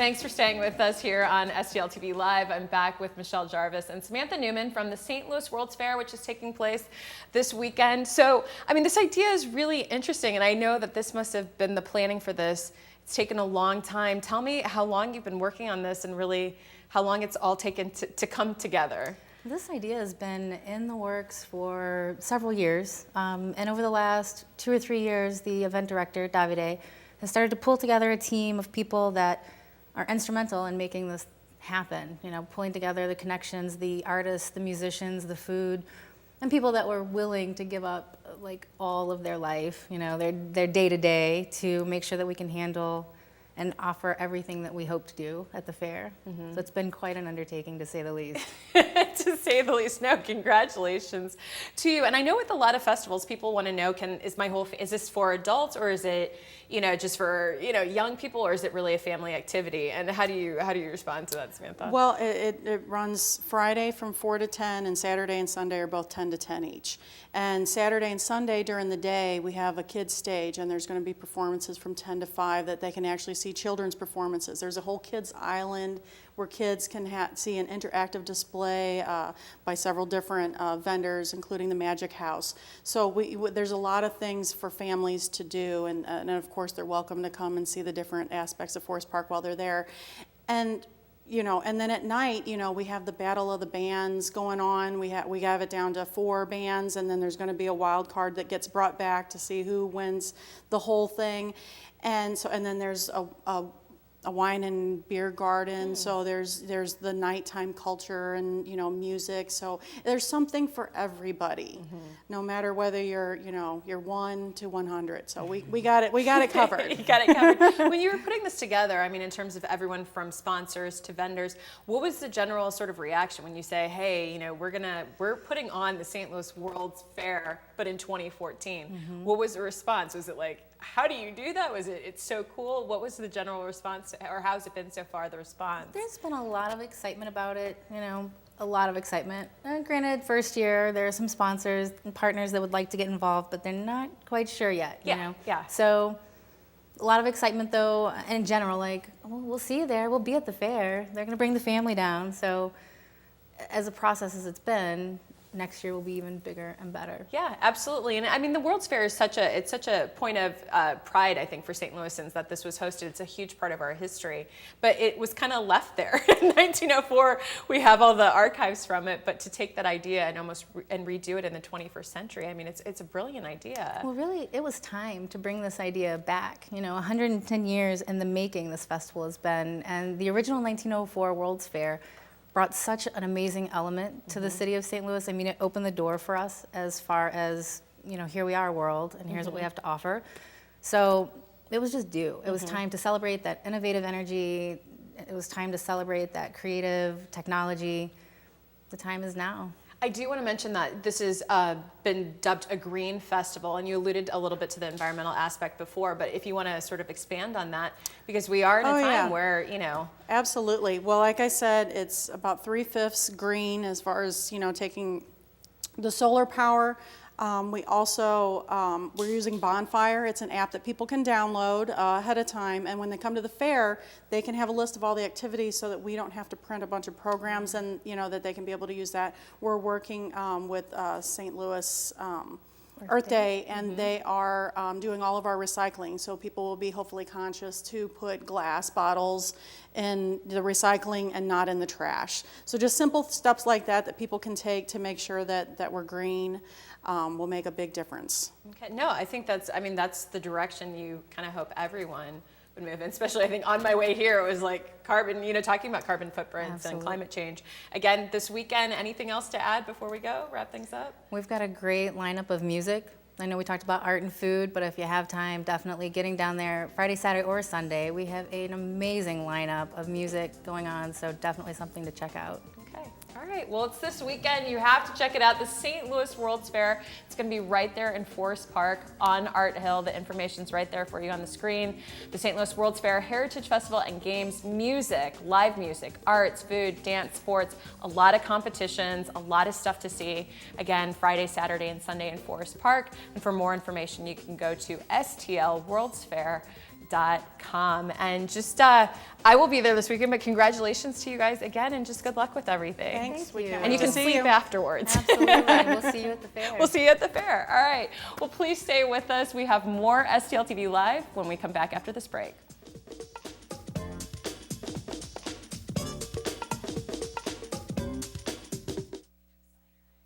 Thanks for staying with us here on STL TV Live. I'm back with Michelle Jarvis and Samantha Newman from the St. Louis World's Fair, which is taking place this weekend. So, I mean, this idea is really interesting, and I know that this must have been the planning for this. It's taken a long time. Tell me how long you've been working on this and really how long it's all taken to come together. This idea has been in the works for several years, and over the last 2 or 3 years, the event director, Davide, has started to pull together a team of people that are instrumental in making this happen, you know, pulling together the connections, the artists, the musicians, the food, and people that were willing to give up like all of their life, you know, their day-to-day to make sure that we can handle and offer everything that we hope to do at the fair. So it's been quite an undertaking, to say the least. To say the least. No, congratulations to you. And I know with a lot of festivals, people want to know, is this for adults, or is it, you know, just for, you know, young people, or is it really a family activity? And how do you respond to that, Samantha? Well, it runs Friday from 4 to 10, and Saturday and Sunday are both 10 to 10 each. And Saturday and Sunday during the day, we have a kids stage, and there's going to be performances from 10 to 5 that they can actually see children's performances. There's a whole kids island where kids can see an interactive display by several different vendors, including the Magic House. So there's a lot of things for families to do, and of course they're welcome to come and see the different aspects of Forest Park while they're there. And you know, and then at night, you know, we have the battle of the bands going on. We have it down to 4 bands, and then there's going to be a wild card that gets brought back to see who wins the whole thing. And then there's a wine and beer garden. So there's the nighttime culture and, you know, music. So there's something for everybody, no matter whether you're 1 to 100. So we got it covered. You got it covered. When you were putting this together, I mean, in terms of everyone from sponsors to vendors, what was the general sort of reaction when you say, hey, you know, we're putting on the St. Louis World's Fair, but in 2014? What was the response? Was it like, how do you do that? Was it's so cool? What was the general response, or how's it been so far, the response? There's been a lot of excitement about it, you know, a lot of excitement. Granted, first year, there are some sponsors and partners that would like to get involved, but they're not quite sure yet, you know? Yeah. So a lot of excitement, though, in general, like, well, we'll see you there. We'll be at the fair. They're going to bring the family down. So as a process as it's been, next year will be even bigger and better. Yeah, absolutely. And I mean, the World's Fair is such a point of pride, I think, for St. Louisans that this was hosted. It's a huge part of our history, but it was kind of left there. In 1904, we have all the archives from it, but to take that idea and almost redo it in the 21st century, I mean, it's a brilliant idea. Well, really, it was time to bring this idea back. You know, 110 years in the making this festival has been, and the original 1904 World's Fair brought such an amazing element to the city of St. Louis. I mean, it opened the door for us as far as, you know, here we are, world, and here's what we have to offer. So it was just due. It was time to celebrate that innovative energy. It was time to celebrate that creative technology. The time is now. I do want to mention that this has been dubbed a green festival, and you alluded a little bit to the environmental aspect before, but if you want to sort of expand on that, because we are in a time where, you know. Absolutely. Well, like I said, it's about 3/5 green as far as, you know, taking the solar power. We also, we're using Bonfire. It's an app that people can download ahead of time, and when they come to the fair, they can have a list of all the activities so that we don't have to print a bunch of programs, and, you know, that they can be able to use that. We're working with St. Louis Earth Day, and they are doing all of our recycling, so people will be hopefully conscious to put glass bottles in the recycling and not in the trash. So just simple steps like that that people can take to make sure that we're green will make a big difference. Okay, no, I think that's the direction you kind of hope everyone would move in, especially I think on my way here, it was like carbon, you know, talking about carbon footprints and climate change. Again, this weekend, anything else to add before we go, wrap things up? We've got a great lineup of music. I know we talked about art and food, but if you have time, definitely getting down there Friday, Saturday, or Sunday. We have an amazing lineup of music going on, so definitely something to check out. Okay. All right. Well, it's this weekend. You have to check it out. The St. Louis World's Fair. It's going to be right there in Forest Park on Art Hill. The information's right there for you on the screen. The St. Louis World's Fair, Heritage Festival and Games, music, live music, arts, food, dance, sports, a lot of competitions, a lot of stuff to see. Again, Friday, Saturday, and Sunday in Forest Park. And for more information, you can go to stlworldsfare.com. rekindled.com. And just, I will be there this weekend, but congratulations to you guys again, and just good luck with everything. Thanks. Thank you. And you can sleep afterwards. Absolutely. We'll see you at the fair. We'll see you at the fair. All right. Well, please stay with us. We have more STL TV Live when we come back after this break.